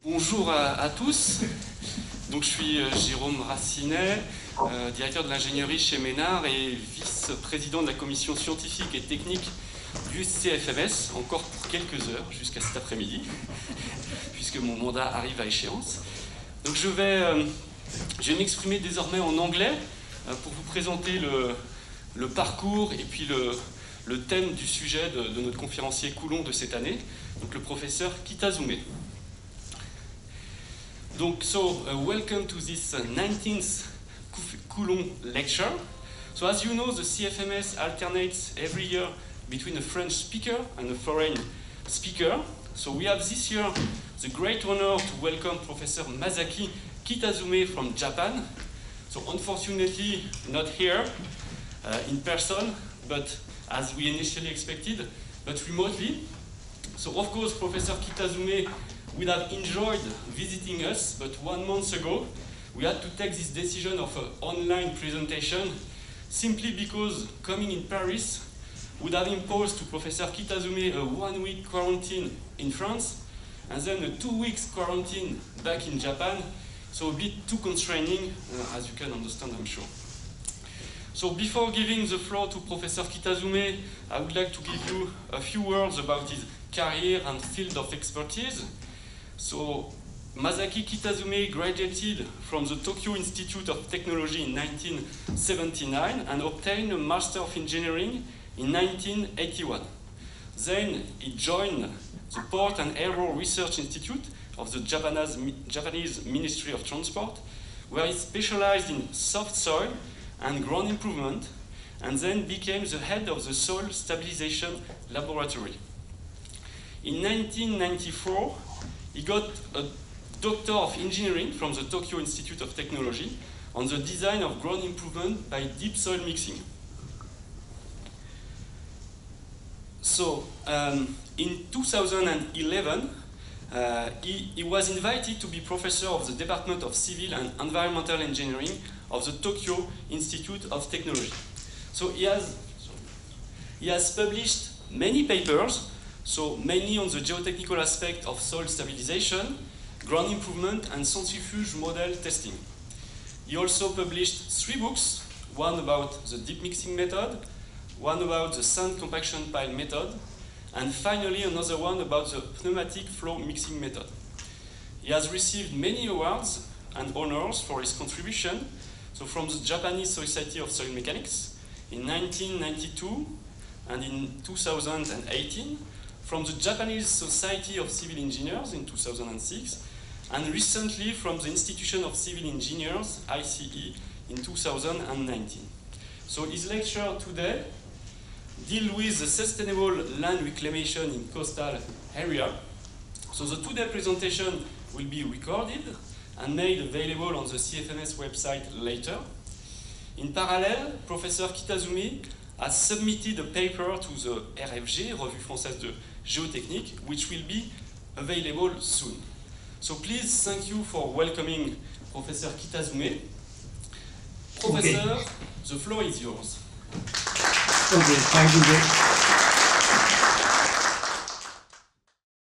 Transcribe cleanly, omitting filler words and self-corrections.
Bonjour à tous. Donc, je suis Jérôme Racinet, directeur de l'ingénierie chez Ménard et vice-président de la commission scientifique et technique du CFMS, encore pour quelques heures, jusqu'à cet après-midi, puisque mon mandat arrive à échéance. Donc je vais m'exprimer désormais en anglais pour vous présenter le parcours et puis le thème du sujet de notre conférencier Coulon de cette année, donc le professeur Kitazume. Donc, welcome to this 19th Coulon lecture. So, as you know, the CFMS alternates every year between a French speaker and a foreign speaker. So, we have this year the great honor to welcome Professor Masaki Kitazume from Japan. So, unfortunately, not here in person, but as we initially expected, but remotely. So, of course, Professor Kitazume would have enjoyed visiting us, but 1 month ago we had to take this decision of an online presentation simply because coming in Paris would have imposed to Professor Kitazume a 1-week quarantine in France and then a 2 weeks quarantine back in Japan, so a bit too constraining, as you can understand, I'm sure. So before giving the floor to Professor Kitazume, I would like to give you a few words about his career and field of expertise. So, Masaki Kitazume graduated from the Tokyo Institute of Technology in 1979 and obtained a Master of Engineering in 1981. Then he joined the Port and Aero Research Institute of the Japanese Ministry of Transport, where he specialized in soft soil and ground improvement, and then became the head of the Soil Stabilization Laboratory. In 1994, he got a Doctor of Engineering from the Tokyo Institute of Technology on the design of ground improvement by deep soil mixing. So, in 2011, he was invited to be professor of the Department of Civil and Environmental Engineering of the Tokyo Institute of Technology. So he has published many papers, so mainly on the geotechnical aspect of soil stabilization, ground improvement, and centrifuge model testing. He also published 3 books, one about the deep mixing method, one about the sand compaction pile method, and finally another one about the pneumatic flow mixing method. He has received many awards and honors for his contribution, so from the Japanese Society of Soil Mechanics in 1992 and in 2018, from the Japanese Society of Civil Engineers in 2006, and recently from the Institution of Civil Engineers, ICE, in 2019. So his lecture today deals with the sustainable land reclamation in coastal area. So the two-day presentation will be recorded and made available on the CFMS website later. In parallel, Professor Kitazume has submitted a paper to the RFG, Revue Française de Géotechnique, which will be available soon. So please, thank you for welcoming Professor Kitazume. Professor, the floor is yours. Okay, thank you.